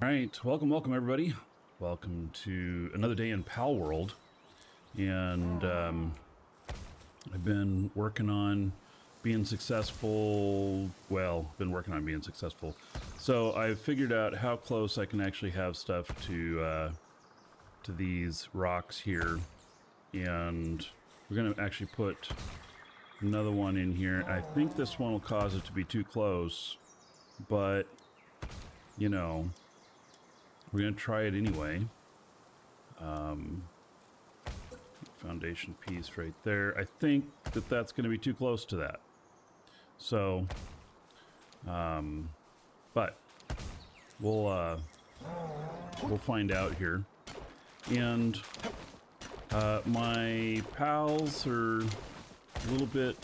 All right, welcome everybody. Welcome to another day in Palworld, and I've been working on being successful. Well, been working on being successful. So I've figured out how close I can actually have stuff to these rocks here, and we're gonna actually put another one in here. I think this one will cause it to be too close, but you know. We're going to try it anyway. Foundation piece right there. I think that that's going to be too close to that. So, but we'll find out here. And my pals are a little bit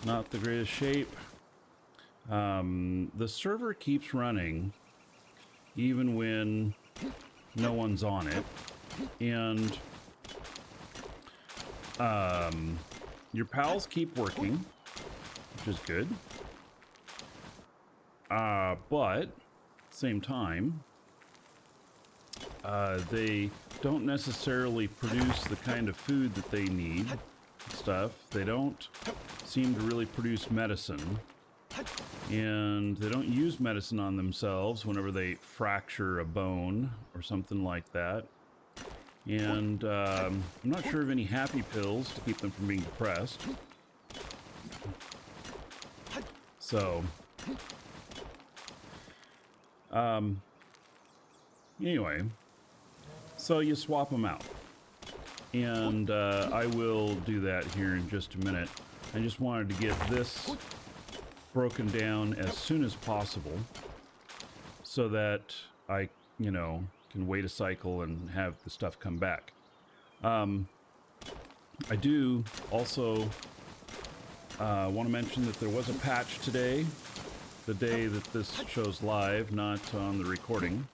not the greatest shape. The server keeps running even when no one's on it, and your pals keep working, which is good, but same time they don't necessarily produce the kind of food that they need. They don't seem to really produce medicine, and they don't use medicine on themselves whenever they fracture a bone or something like that. And I'm not sure of any happy pills to keep them from being depressed. So, anyway, so you swap them out. And I will do that here in just a minute. I just wanted to get this broken down as soon as possible so that I, can wait a cycle and have the stuff come back. I do also want to mention that there was a patch today, the day that this show's live, not on the recording.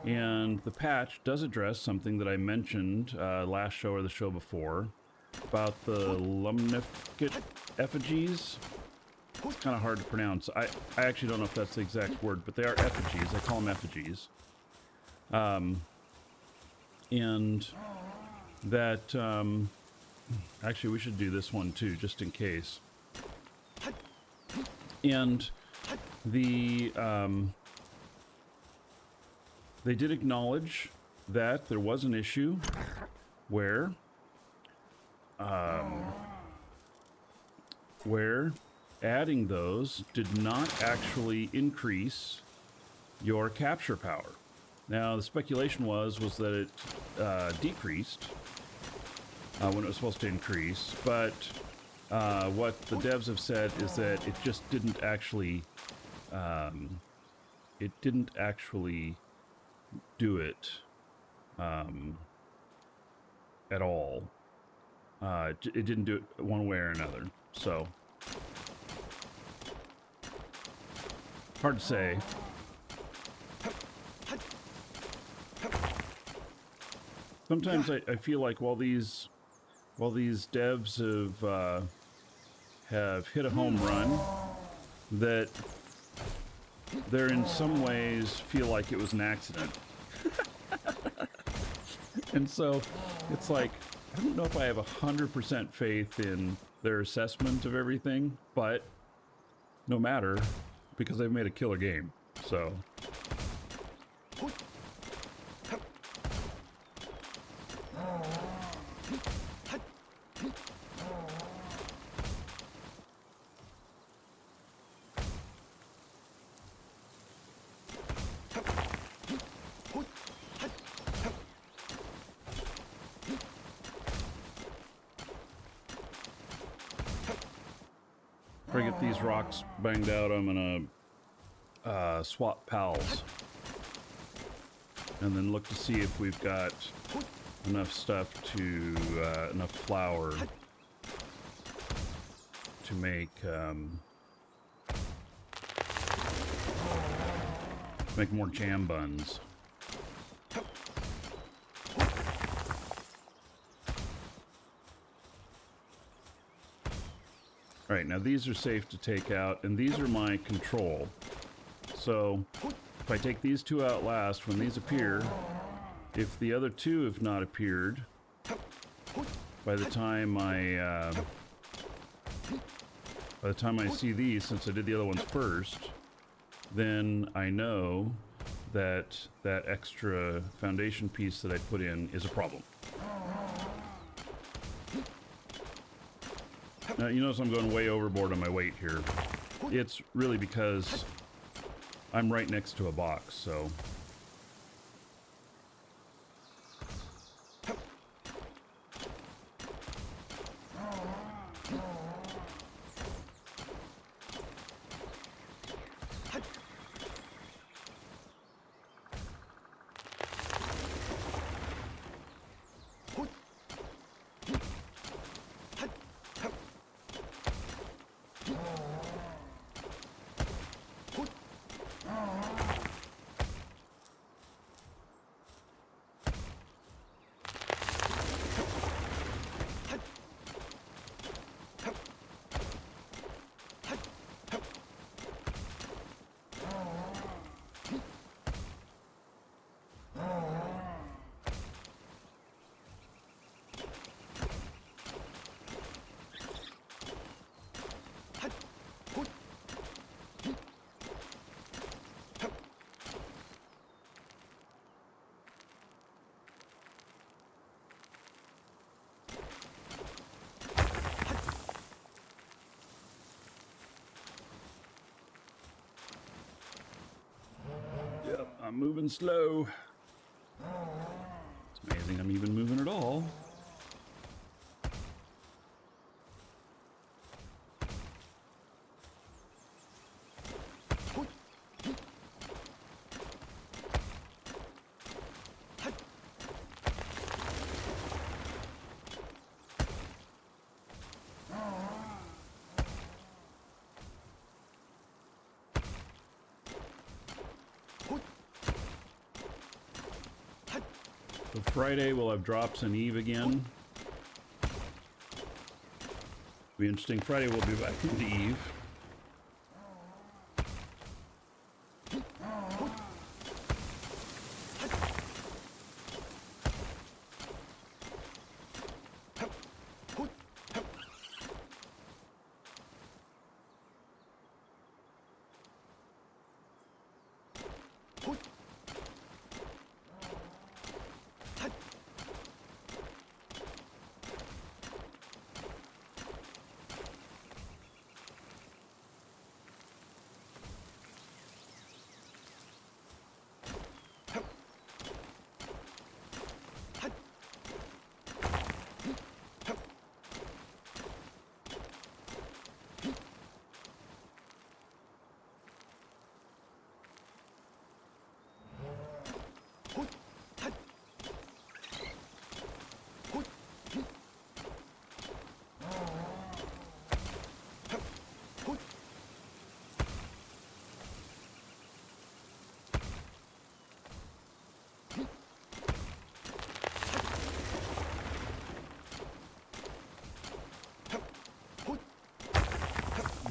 And the patch does address something that I mentioned last show or the show before about the lumnificate effigies. It's kind of hard to pronounce. I actually don't know if that's the exact word, but they are effigies. I call them effigies. And that, actually we should do this one too, just in case. And the, they did acknowledge that there was an issue where adding those did not actually increase your capture power. Now, the speculation was that it decreased when it was supposed to increase, but what the devs have said is that it just didn't actually do it at all. It didn't do it one way or another, so hard to say. Sometimes I feel like while these devs have hit a home run, that they're in some ways feel like it was an accident. And so it's like, I don't know if I have 100% faith in their assessment of everything, but no matter, because they've made a killer game, so. If I get these rocks banged out, I'm gonna swap pals and then look to see if we've got enough stuff to enough flour to make more jam buns. All right, now these are safe to take out, and these are my control. So if I take these two out last, when these appear, if the other two have not appeared, by the time I see these, since I did the other ones first, then I know that that extra foundation piece that I put in is a problem. Now, you notice I'm going way overboard on my weight here. It's really because I'm right next to a box, so... I'm moving slow. It's amazing I'm even moving at all. So Friday we'll have drops in Eve again. Be interesting. Friday we'll be back into Eve.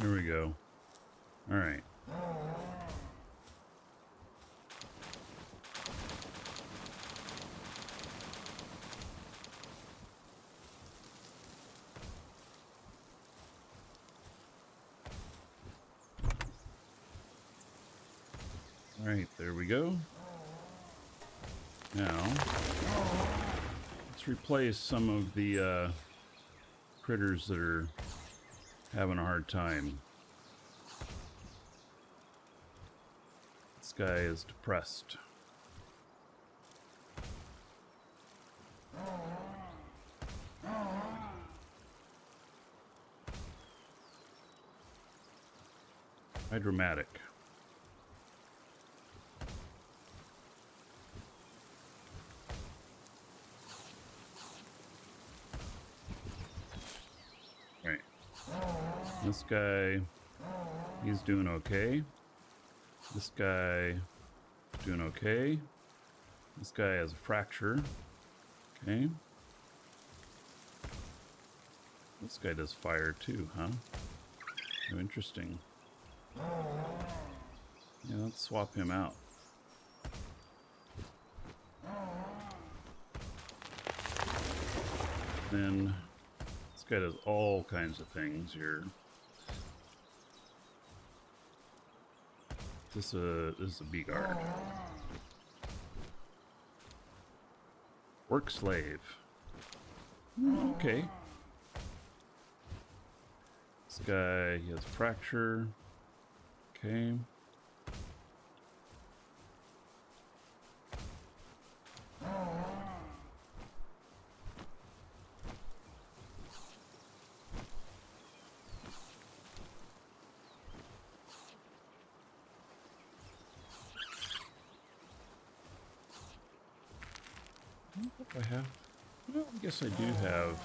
Here we go. All right. All right, there we go. Now, let's replace some of the critters that are having a hard time. This guy is depressed. How dramatic. Right. This guy, he's doing okay. This guy is doing okay. This guy has a fracture. Okay. This guy does fire too, huh? Oh, interesting. Yeah, let's swap him out. Then this guy does all kinds of things here. This is a bee guard. Work slave. Okay. This guy, he has fracture. Okay. I have. Well, I guess I do have.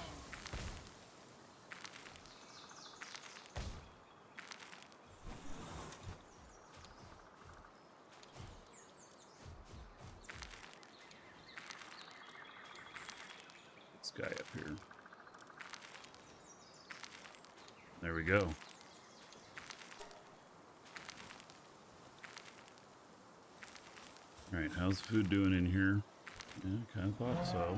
This guy up here. There we go. All right, how's the food doing in here? Yeah, kind of thought so.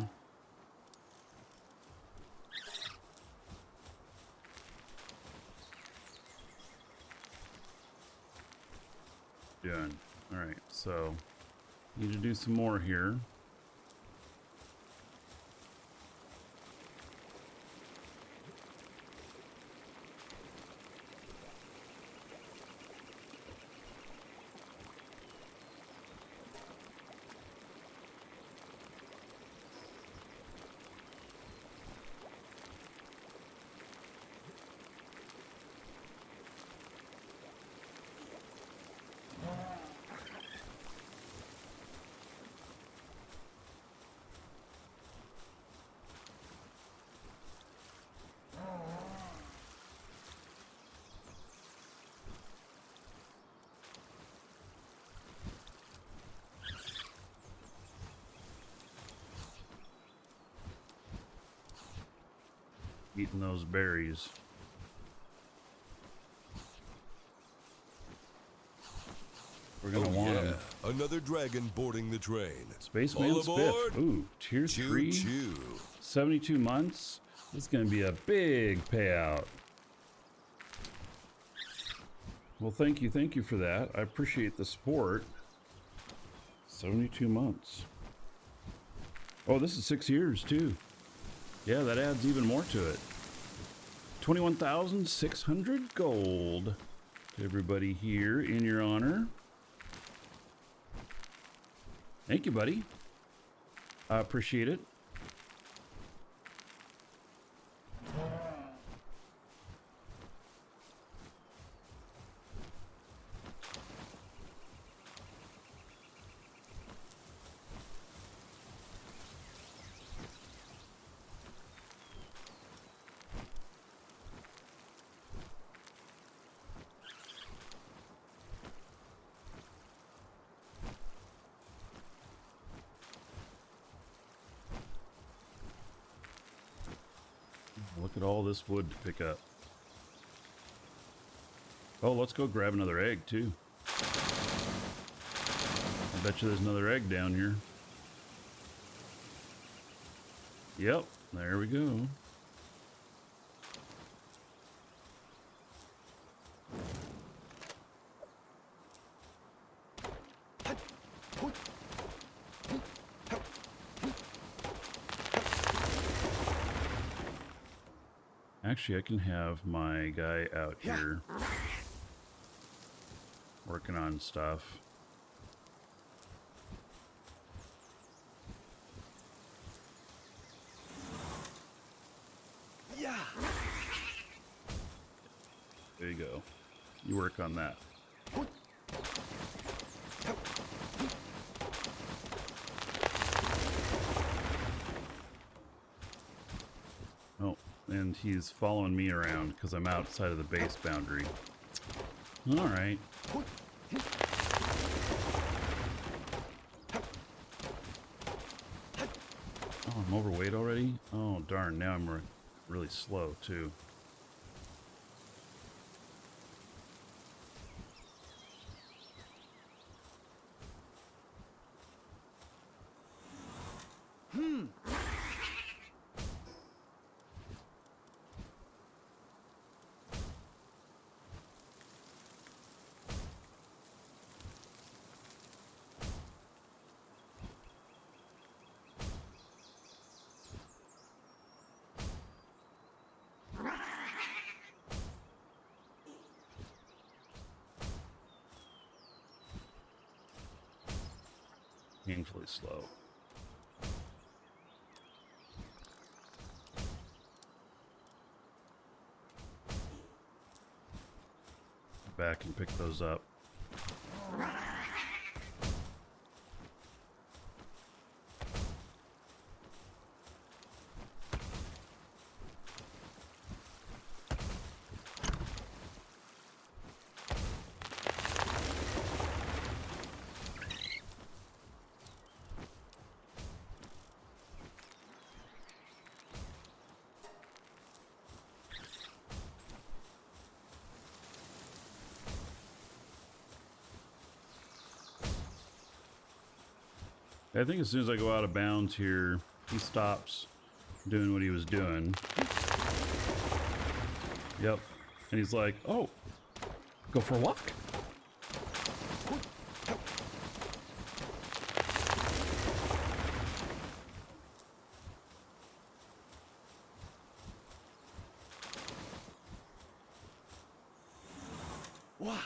Done. All right, so need to do some more here. Eating those berries. We're gonna want them. Another dragon boarding the train. Spaceman Spiff. Ooh, tier 3. 72 months. This is gonna be a big payout. Well, thank you for that. I appreciate the support. 72 months. Oh, this is 6 years too. Yeah, that adds even more to it. 21,600 gold to everybody here in your honor. Thank you, buddy. I appreciate it. Look at all this wood to pick up. Oh, let's go grab another egg, too. I bet you there's another egg down here. Yep, there we go. Actually, I can have my guy out here working on stuff. Yeah. There you go. You work on that. Oh, and he's following me around because I'm outside of the base boundary. All right. Oh, I'm overweight already? Oh, darn. Now I'm really slow, too. Painfully slow. Back and pick those up. I think as soon as I go out of bounds here, he stops doing what he was doing. Yep. And he's like, oh, go for a walk. Wow.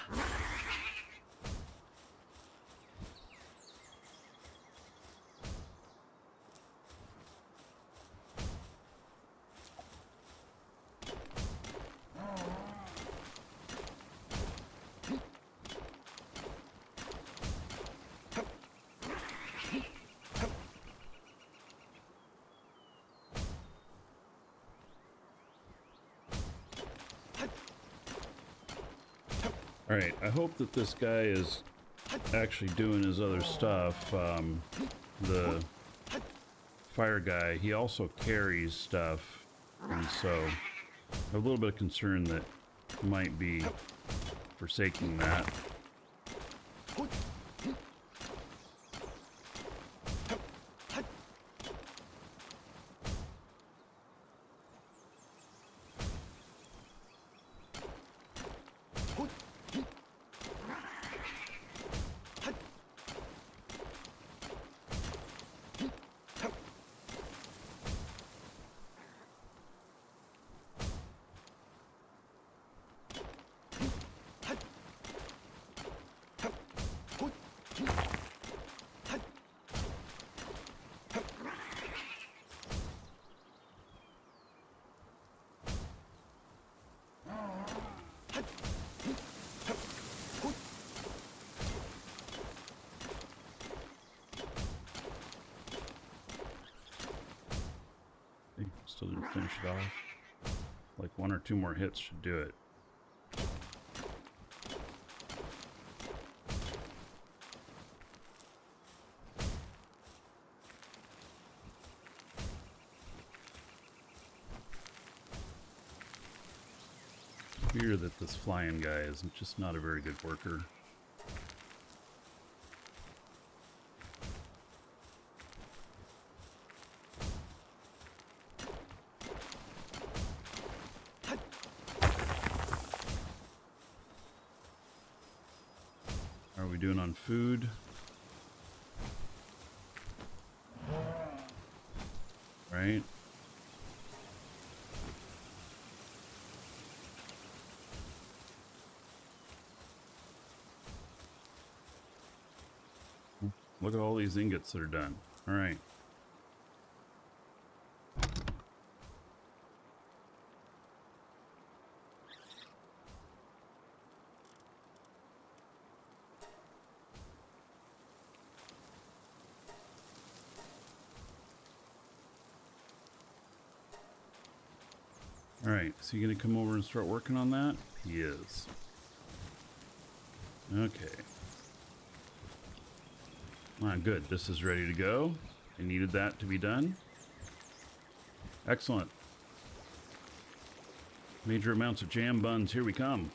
All right, I hope that this guy is actually doing his other stuff. The fire guy, he also carries stuff, and so I have a little bit of concern that he might be forsaking that. Still didn't finish it off. Like 1 or 2 more hits should do it. I fear that this flying guy is just not a very good worker. How are we doing on food? Right? Look at all these ingots that are done. All right. All right, so you gonna come over and start working on that? He is. Okay. Ah, good. This is ready to go. I needed that to be done. Excellent. Major amounts of jam buns. Here we come.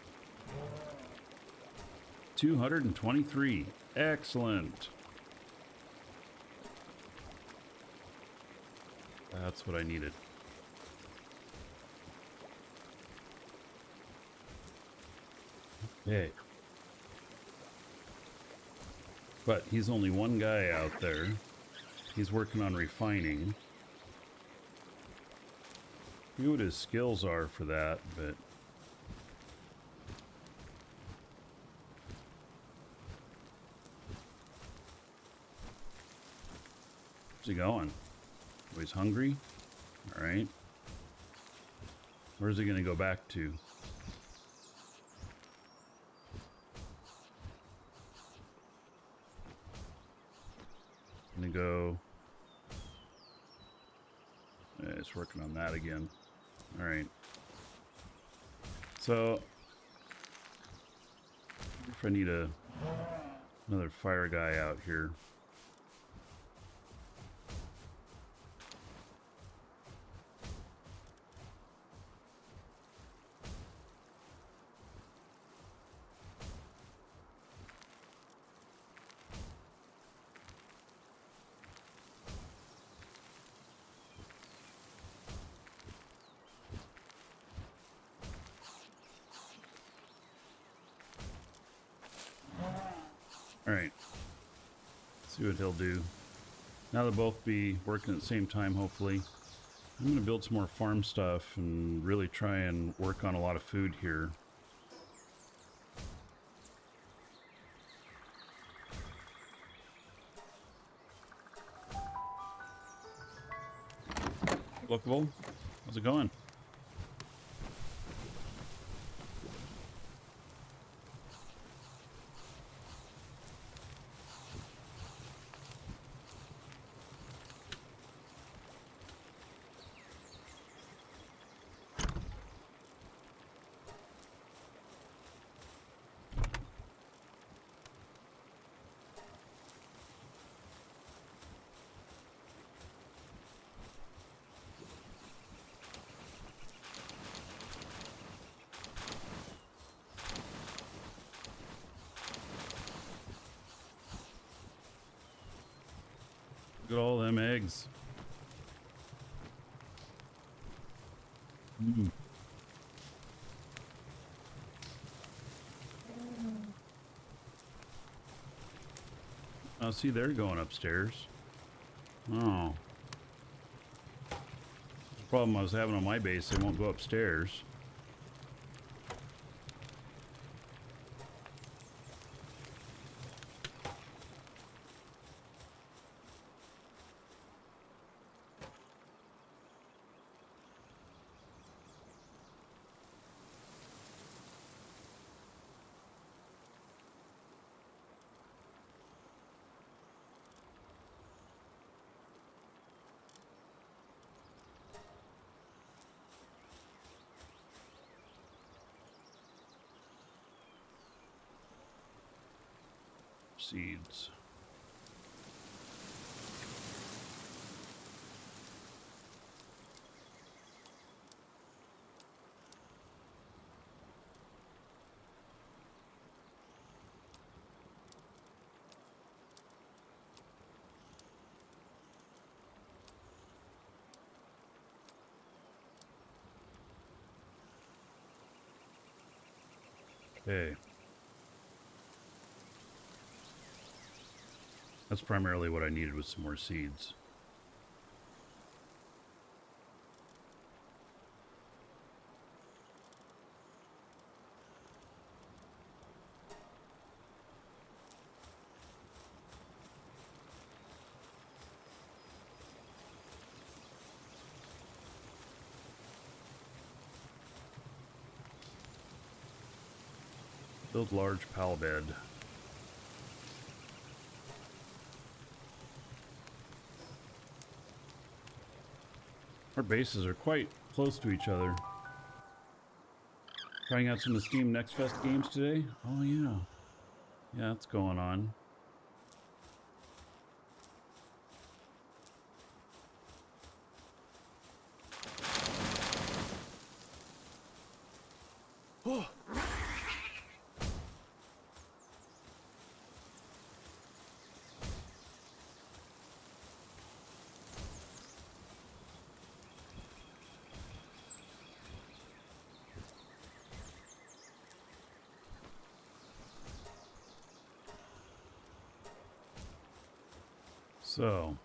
223. Excellent. That's what I needed. Okay. But he's only one guy out there. He's working on refining. I forget what his skills are for that, but Where's he going? Oh, he's hungry? Alright. Where's he gonna go back to? Gonna go... Yeah, it's working on that again. Alright. So... if I need another fire guy out here. Alright. See what he'll do. Now they'll both be working at the same time, hopefully. I'm going to build some more farm stuff and really try and work on a lot of food here. Lookable. How's it going? Look at all them eggs. Mm. Oh, see, they're going upstairs. Oh. The problem I was having on my base, they won't go upstairs. Seeds. Okay. That's primarily what I needed, with some more seeds. Build large pal bed. Our bases are quite close to each other. Trying out some of the Steam Next Fest games today? Oh yeah. Yeah, that's going on. So,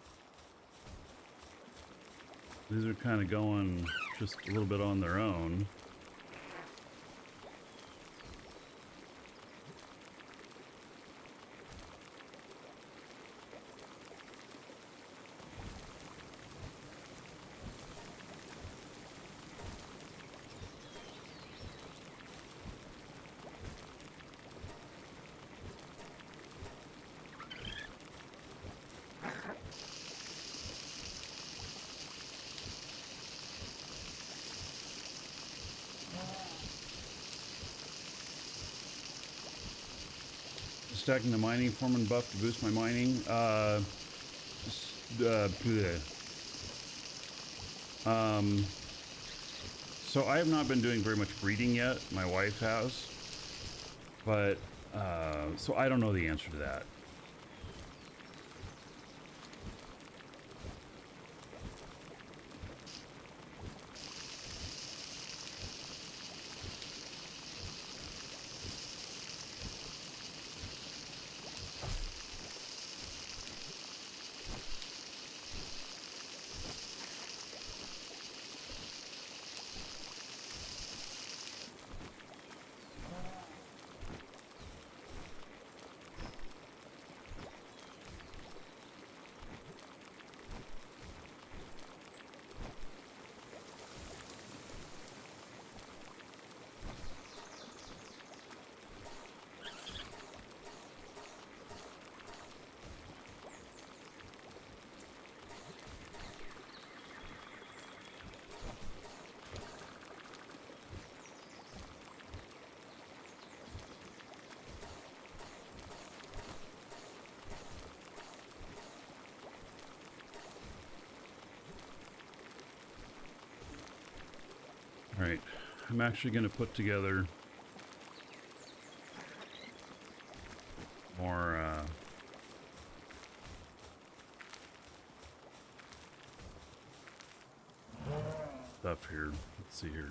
these are kind of going just a little bit on their own. stacking the mining foreman buff to boost my mining. Bleh. So I have not been doing very much breeding yet. My wife has, but so I don't know the answer to that. All right, I'm actually going to put together more stuff here. Let's see here.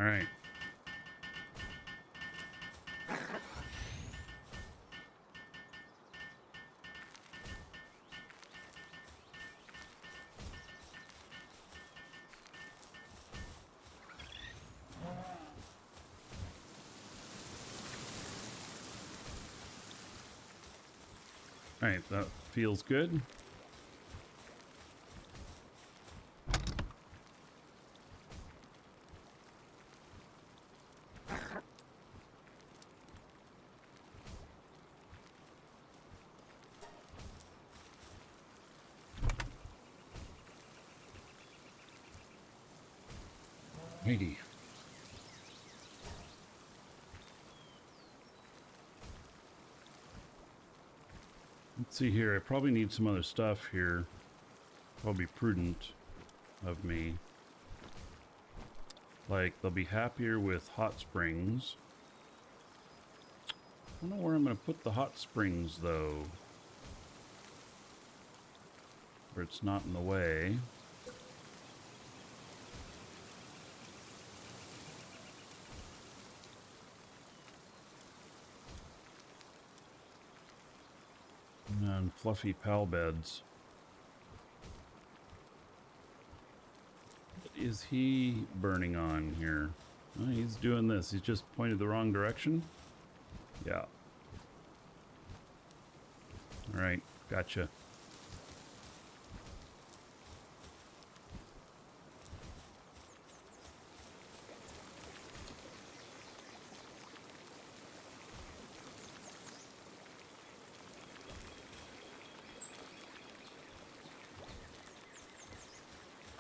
All right. All right, that feels good. Righty. Let's see here. I probably need some other stuff here. Probably prudent of me. Like, they'll be happier with hot springs. I don't know where I'm going to put the hot springs, though. Where it's not in the way. And fluffy pal beds. What is he burning on here? Oh, he's doing this. He's just pointed the wrong direction. Yeah. All right, gotcha.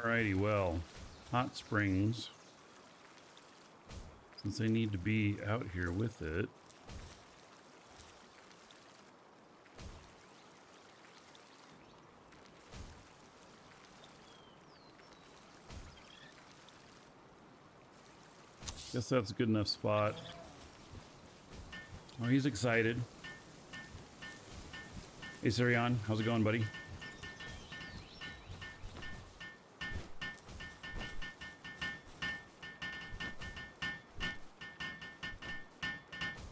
Alrighty, well, hot springs, since I need to be out here with it. Guess that's a good enough spot. Oh, he's excited. Hey, Sirion, how's it going, buddy?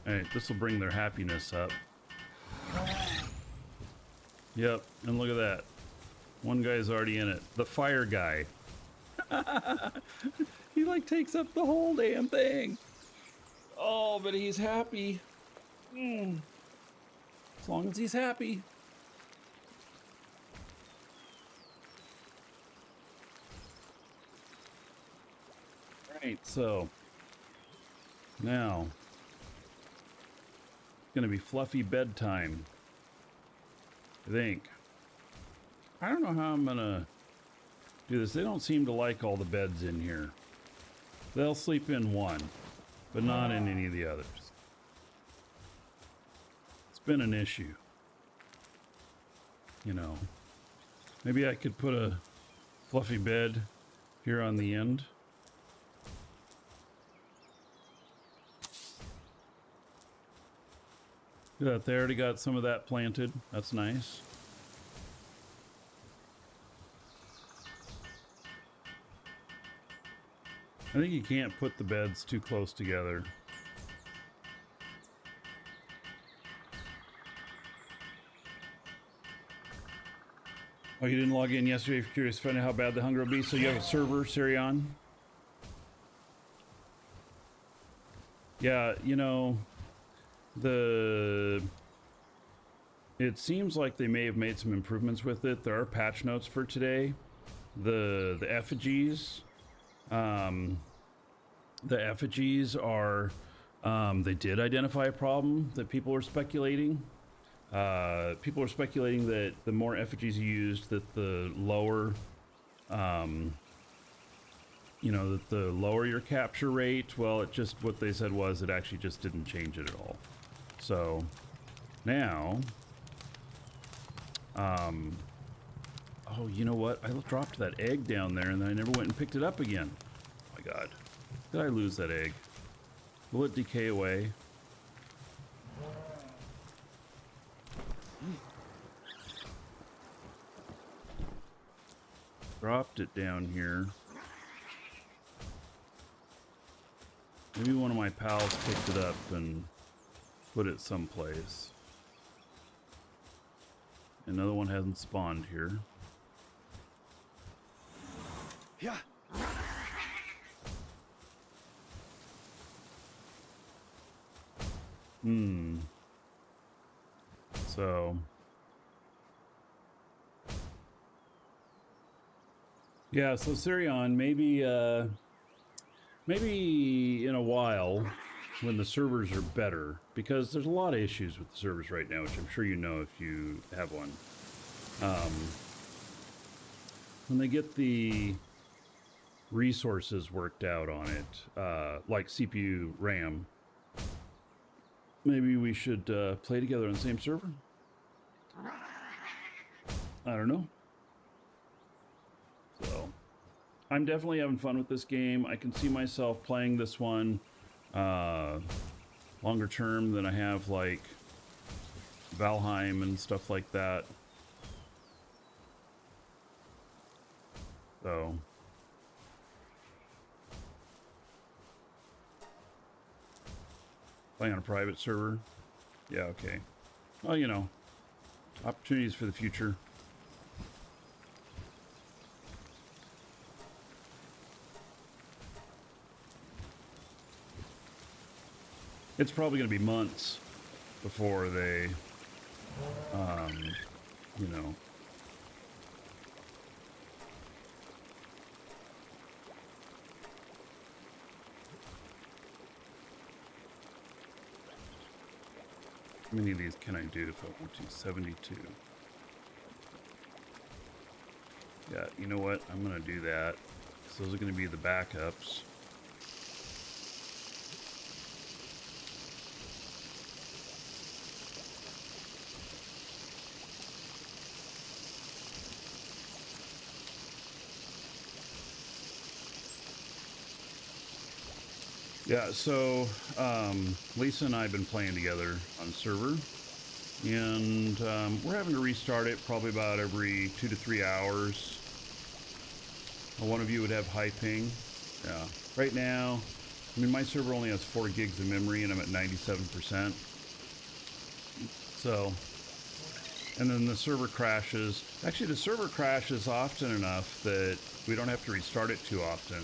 Alright, this will bring their happiness up. Yep, and look at that. One guy's already in it. The fire guy. He like takes up the whole damn thing. Oh, but he's happy. As long as he's happy. Right, so now it's gonna be fluffy bedtime. I think. I don't know how I'm gonna do this. They don't seem to like all the beds in here. They'll sleep in one, but not in any of the others. It's been an issue. You know, maybe I could put a fluffy bed here on the end. Look at that, they already got some of that planted. That's nice. I think you can't put the beds too close together. Oh, you didn't log in yesterday if you're curious to find out how bad the hunger will be. So you have a server, Sirion? Yeah, you know, it seems like they may have made some improvements with it. There are patch notes for today. The effigies, are they did identify a problem that people were speculating. People are speculating that the more effigies you used, that the lower, you know, that the lower your capture rate. Well, it just, what they said was it actually just didn't change it at all. So now, oh, you know what? I dropped that egg down there and then I never went and picked it up again. Oh my God. Did I lose that egg? Will it decay away? Dropped it down here. Maybe one of my pals picked it up and put it someplace. Another one hasn't spawned here. Yeah. So yeah, so Sirion, maybe in a while when the servers are better, because there's a lot of issues with the servers right now, which I'm sure you know if you have one. When they get the resources worked out on it, like CPU, RAM, maybe we should play together on the same server? I don't know. So, I'm definitely having fun with this game. I can see myself playing this one longer term than I have like Valheim and stuff like that. So playing on a private server. Yeah, okay. Well, you know, opportunities for the future. It's probably going to be months before they, you know. How many of these can I do if I want to? 72. Yeah, you know what? I'm going to do that. So those are going to be the backups. Yeah, so Lisa and I have been playing together on server, and we're having to restart it probably about every 2 to 3 hours. One of you would have high ping. Yeah, right now I mean, my server only has 4 gigs of memory and I'm at 97%. So, and then the server crashes. Actually, the server crashes often enough that we don't have to restart it too often.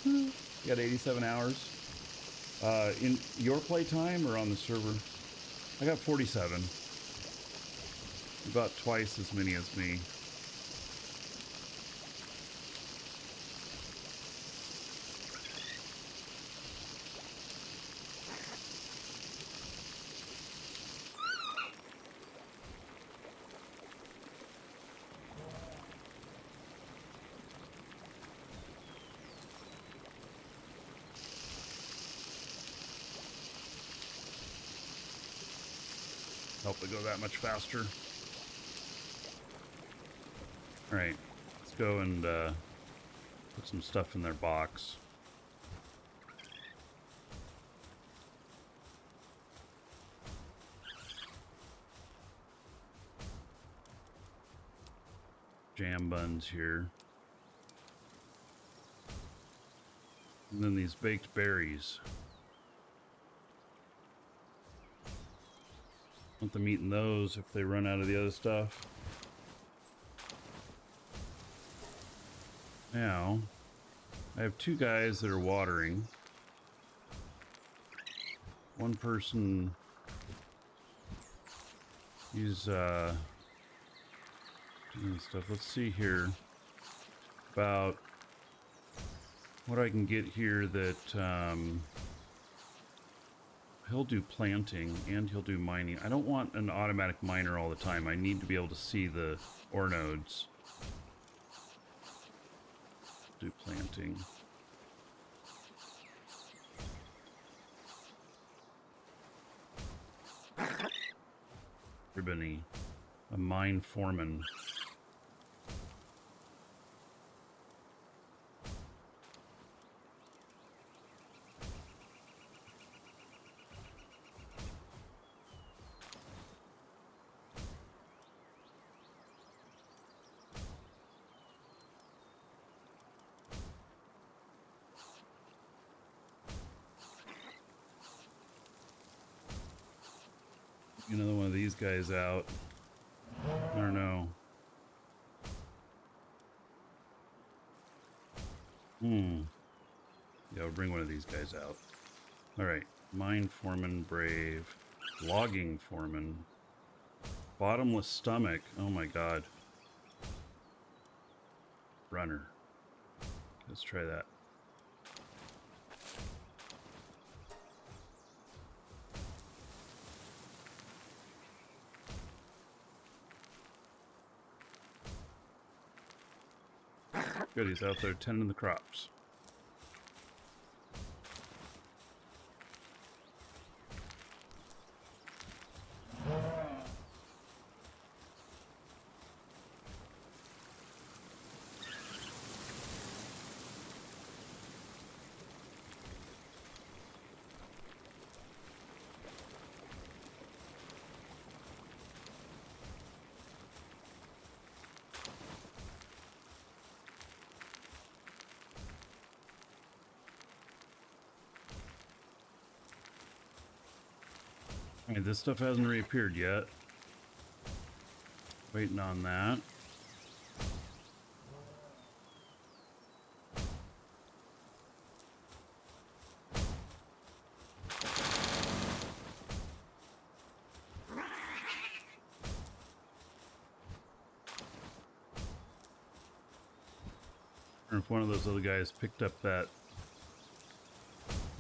You got 87 hours. In your playtime or on the server? I got 47. About twice as many as me. Help it go that much faster. Alright, let's go and put some stuff in their box. Jam buns here. And then these baked berries. Want them eating those if they run out of the other stuff. Now, I have 2 guys that are watering. One person is doing stuff. Let's see here about what I can get here that he'll do planting and he'll do mining. I don't want an automatic miner all the time. I need to be able to see the ore nodes. Do planting. Ribbony. A mine foreman. Another one of these guys out. I don't know. Yeah, we'll bring one of these guys out. Alright. Mine foreman, brave. Logging foreman. Bottomless stomach. Oh my god. Runner. Let's try that. Good, he's out there tending the crops. Alright, this stuff hasn't reappeared yet. Waiting on that. Or if one of those other guys picked up that.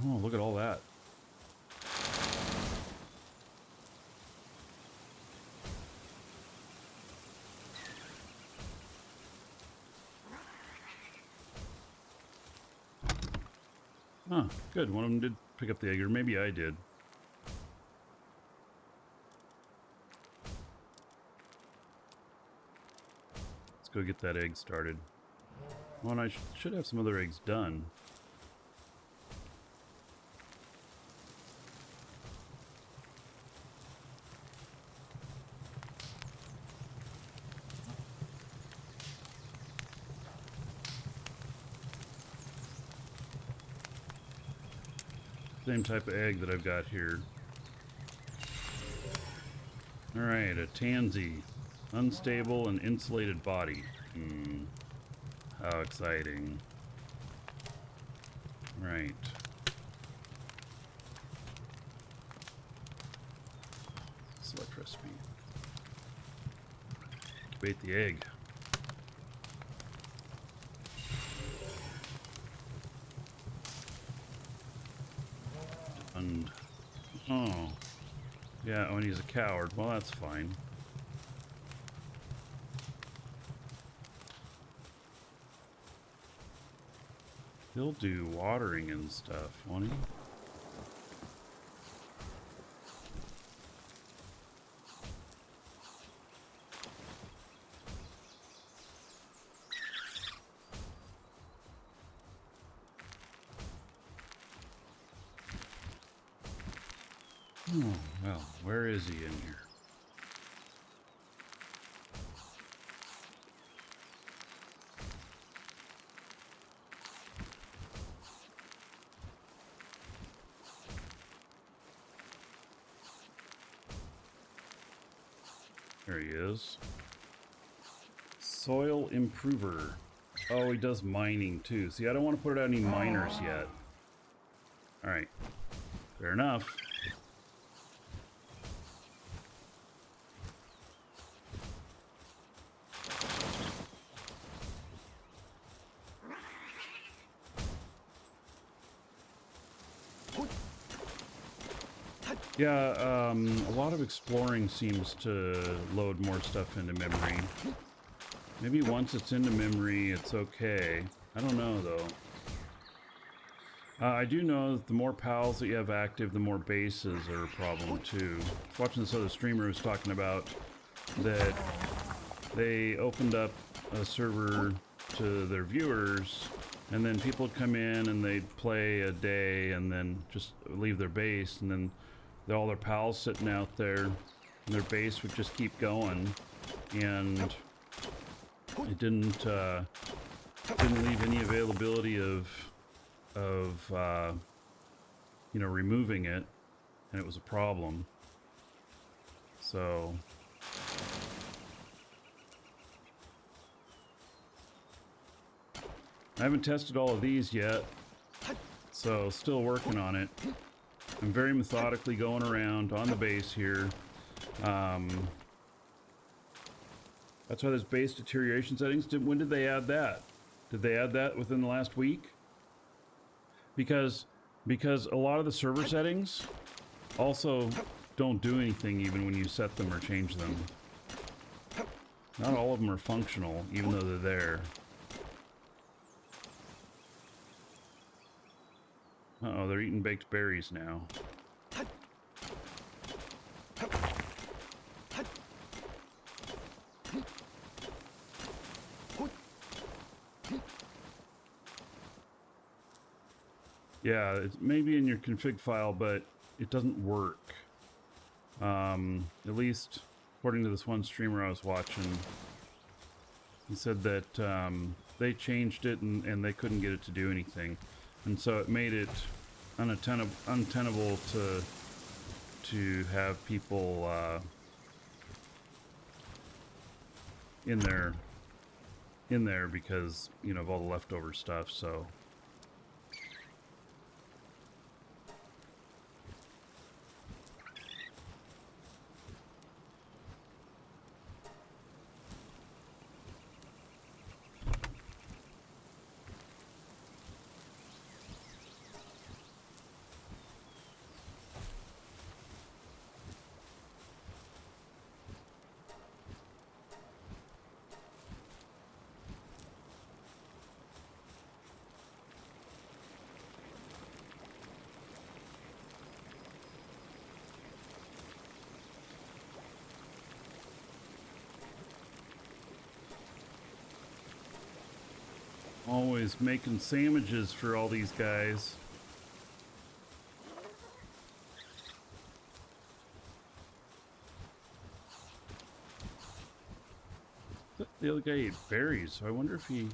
Oh, look at all that. Huh, good. One of them did pick up the egg, or maybe I did. Let's go get that egg started. Well, and I should have some other eggs done. Same type of egg that I've got here. Alright, a tansy. Unstable and insulated body. How exciting. Right. Select recipe. Bait the egg. And oh, yeah, when he's a coward. Well, that's fine. He'll do watering and stuff, won't he? Oh, well, where is he in here? There he is. Soil improver. Oh, he does mining too. See, I don't want to put out any miners yet. Alright. Fair enough. Yeah, a lot of exploring seems to load more stuff into memory. Maybe once it's into memory, it's okay. I don't know, though. I do know that the more pals that you have active, the more bases are a problem, too. I was watching this other streamer who was talking about that they opened up a server to their viewers, and then people would come in and they'd play a day and then just leave their base, and then all their pals sitting out there, and their base would just keep going, and it didn't leave any availability of you know, removing it, and it was a problem. So I haven't tested all of these yet, so still working on it. I'm very methodically going around on the base here. That's why there's base deterioration settings. When did they add that? Did they add that within the last week? Because a lot of the server settings also don't do anything even when you set them or change them. Not all of them are functional, even though they're there. Uh-oh, they're eating baked berries now. Yeah, it's maybe in your config file, but it doesn't work. At least according to this one streamer I was watching, he said that they changed it and they couldn't get it to do anything. And so it made it untenable to have people in there because, you know, of all the leftover stuff. So always making sandwiches for all these guys. The other guy ate berries, so I wonder if he...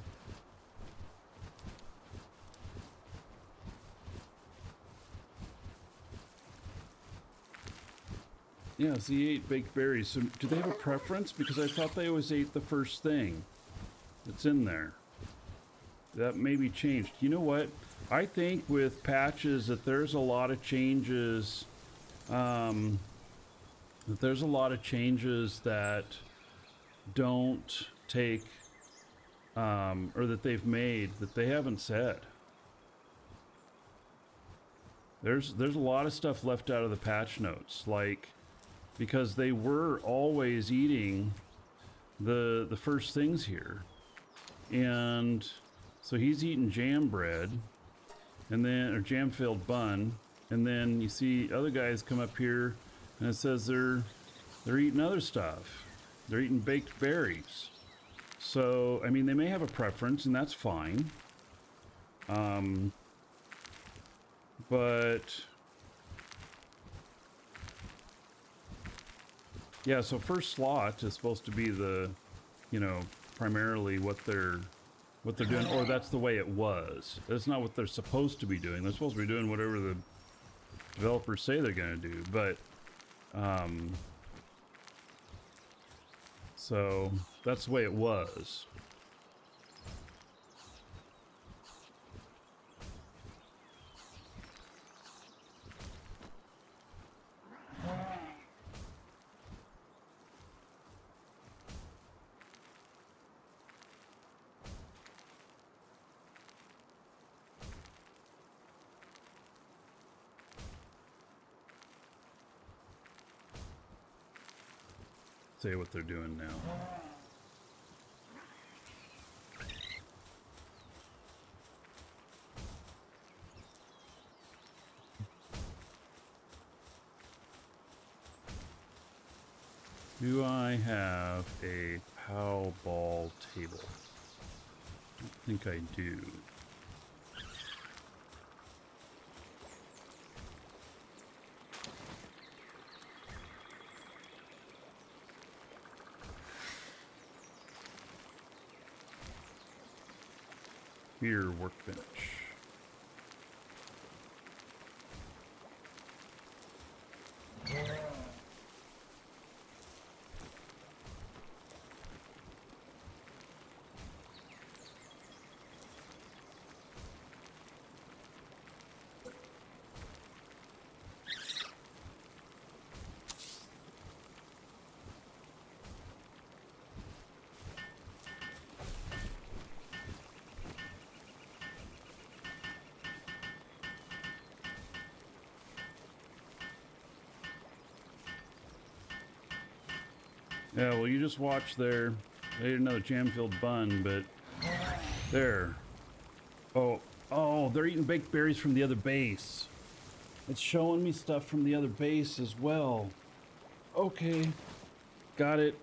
Yeah, so he ate baked berries. So do they have a preference? Because I thought they always ate the first thing that's in there. That may be changed. You know what? I think with patches that there's a lot of changes. That there's a lot of changes that don't take, or that they've made that they haven't said. There's a lot of stuff left out of the patch notes, like, because they were always eating the first things here. And so he's eating jam bread, and then, or jam filled bun, and then you see other guys come up here and it says they're eating other stuff. They're eating baked berries. So I mean, they may have a preference, and that's fine. But yeah, so first slot is supposed to be the, you know, primarily what they're doing, or that's the way it was. That's not what they're supposed to be doing. They're supposed to be doing whatever the developers say they're going to do. But so that's the way it was. Say what they're doing now. Do I have a Palworld table? I think I do. Here, workbench. Yeah, well, you just watch there. They ate another jam-filled bun, but there. Oh, they're eating baked berries from the other base. It's showing me stuff from the other base as well. Okay, got it.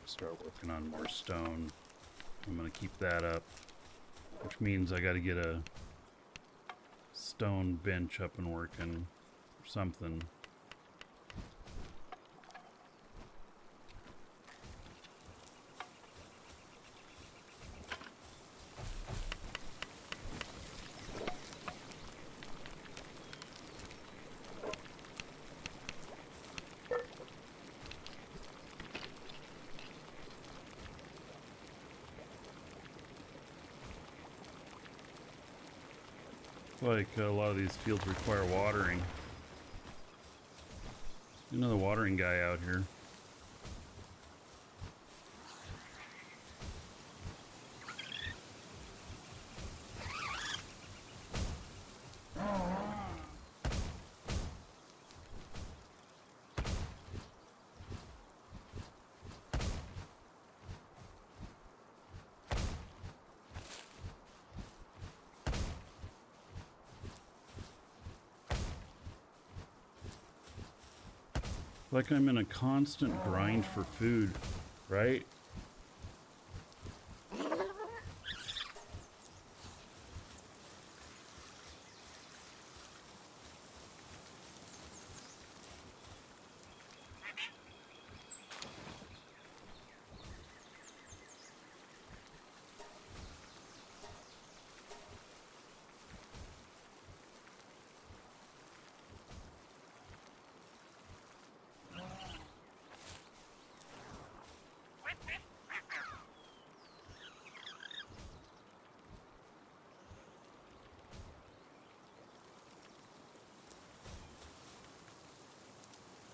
Start working on more stone. I'm gonna keep that up, which means I gotta get a stone bench up and working or something. Like a lot of these fields require watering. Another watering guy out here. Like I'm in a constant grind for food, right?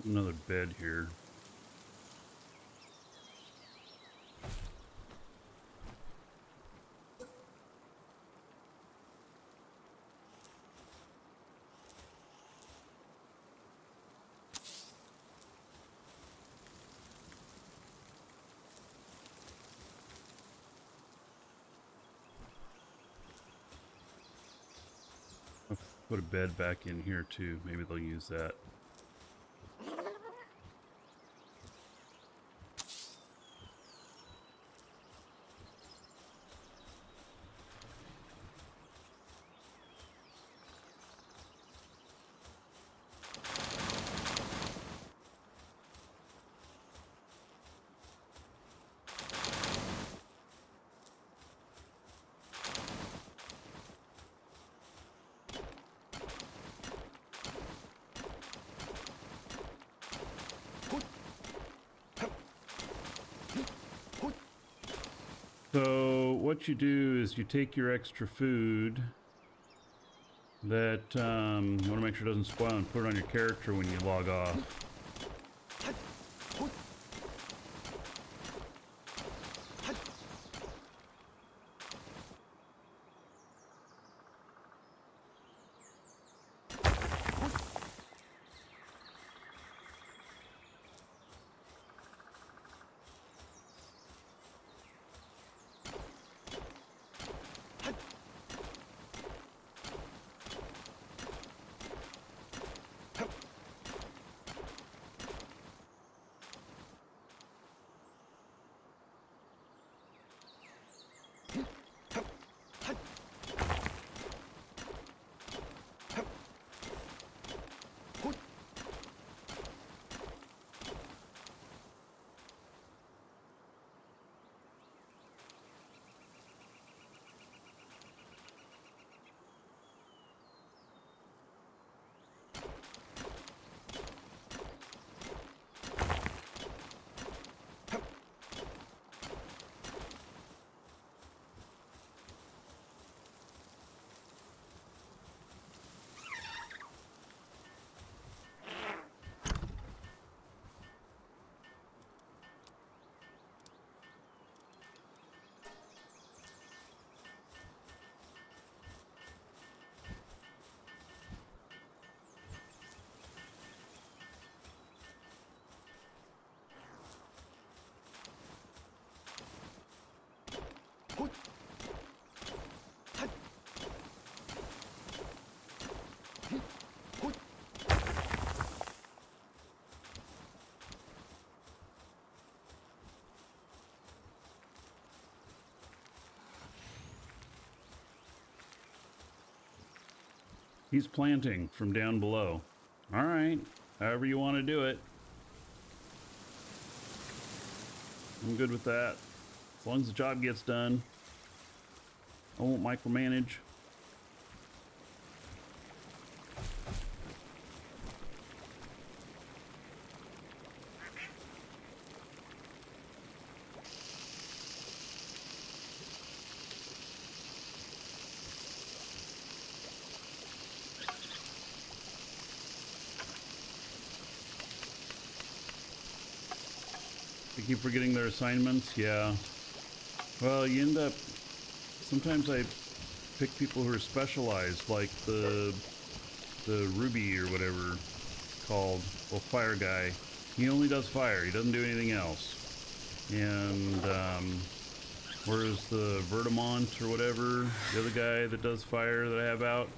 Another bed here. I'll put a bed back in here too. Maybe they'll use that. So what you do is you take your extra food that you want to make sure it doesn't spoil and put it on your character when you log off. He's planting from down below. All right, however you want to do it. I'm good with that. As long as the job gets done. I won't micromanage. They keep forgetting their assignments. Yeah. Well, you end up. Sometimes I pick people who are specialized, like the Ruby or whatever it's called. Well, fire guy. He only does fire. He doesn't do anything else. And whereas the Vertimont or whatever, the other guy that does fire that I have out,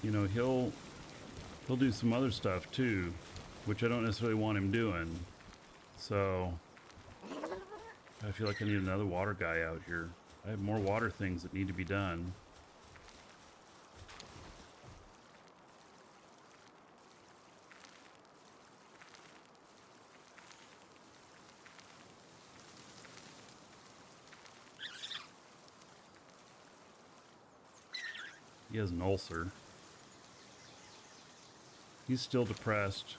you know, he'll do some other stuff too, which I don't necessarily want him doing. So I feel like I need another water guy out here. I have more water things that need to be done. He has an ulcer. He's still depressed.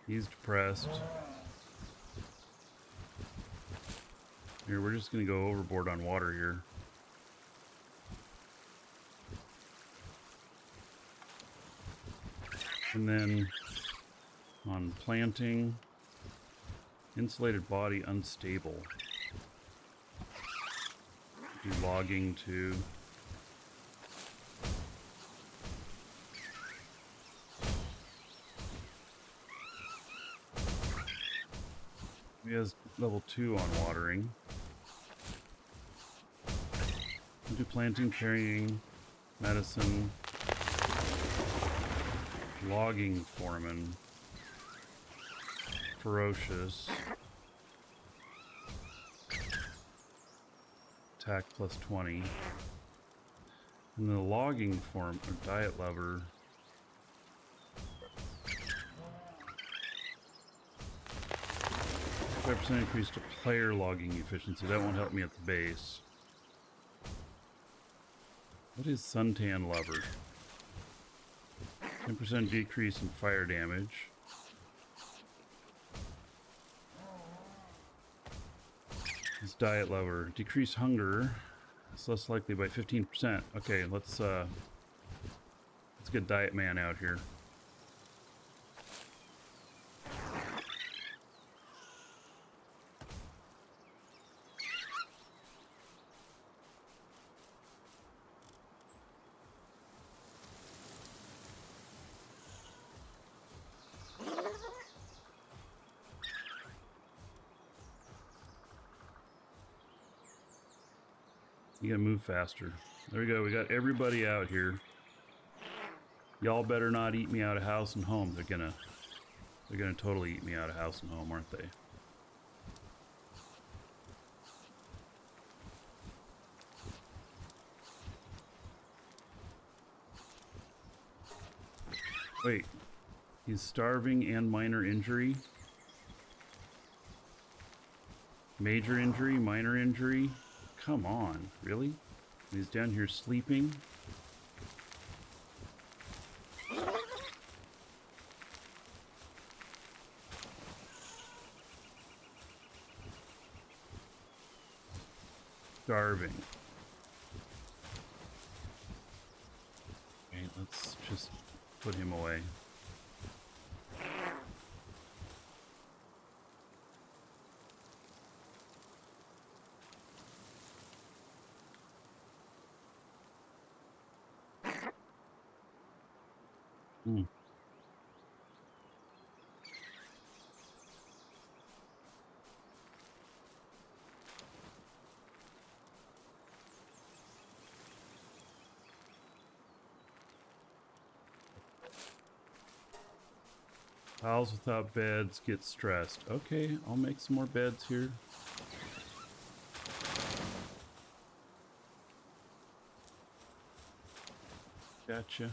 He's depressed. Here, we're just going to go overboard on water here. And then on planting, insulated body unstable. Do logging too. He has level 2 on watering. Do planting, carrying, medicine, logging foreman, ferocious, attack plus 20, and the logging form or diet lever. 5% increase to player logging efficiency. That won't help me at the base. What is suntan lever? 10% decrease in fire damage. This diet lever. Decrease hunger. It's less likely by 15%. Okay, let's get Diet Man out here. You gotta move faster. There we go. We got everybody out here. Y'all better not eat me out of house and home. They're gonna totally eat me out of house and home, aren't they? Wait. He's starving and minor injury. Major injury, minor injury. Come on, really? He's down here sleeping. Starving. Okay, let's just put him away. Hmm. Piles without beds get stressed. Okay, I'll make some more beds here. Gotcha.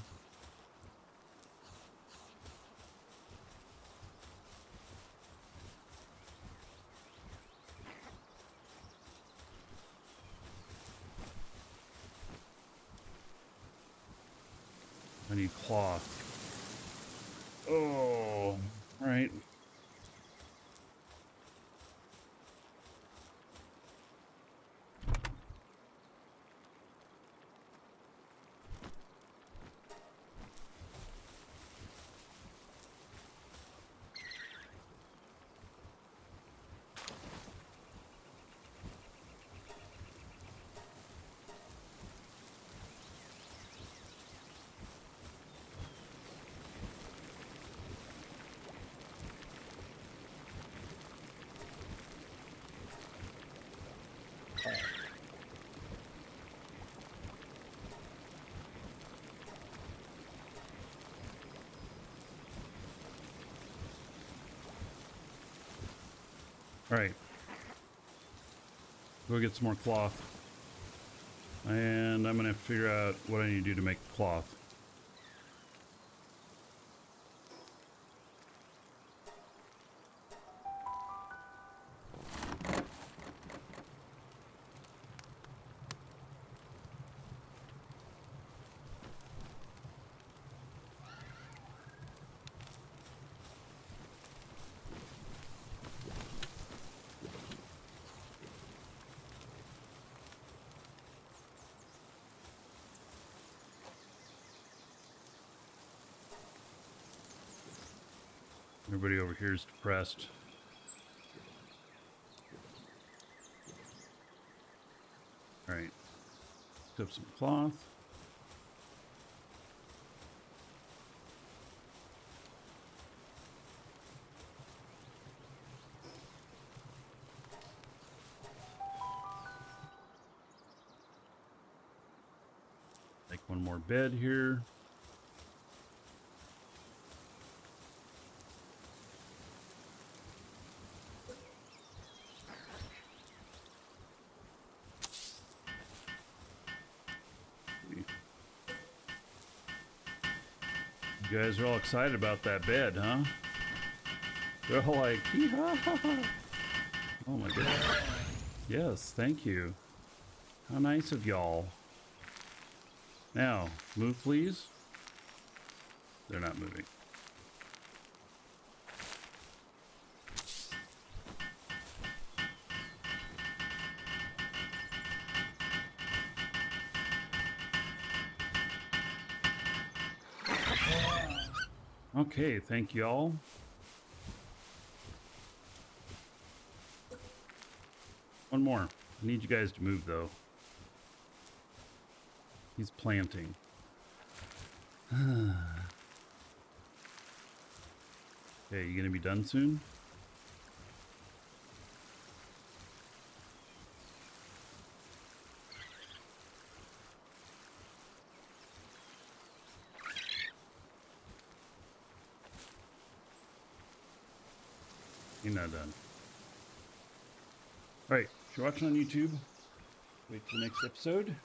I need cloth. Oh, right. All right. Go get some more cloth. And I'm going to figure out what I need to do to make cloth. Everybody over here is depressed. All right. Pick up some cloth. Make one more bed here. You guys are all excited about that bed, huh? They're all like, hee-haw. Oh my goodness. Yes, thank you. How nice of y'all. Now, move please. They're not moving. Okay, thank y'all. One more. I need you guys to move though. He's planting. Okay, you gonna be done soon? You're not done. Alright, if you're watching on YouTube, wait for the next episode.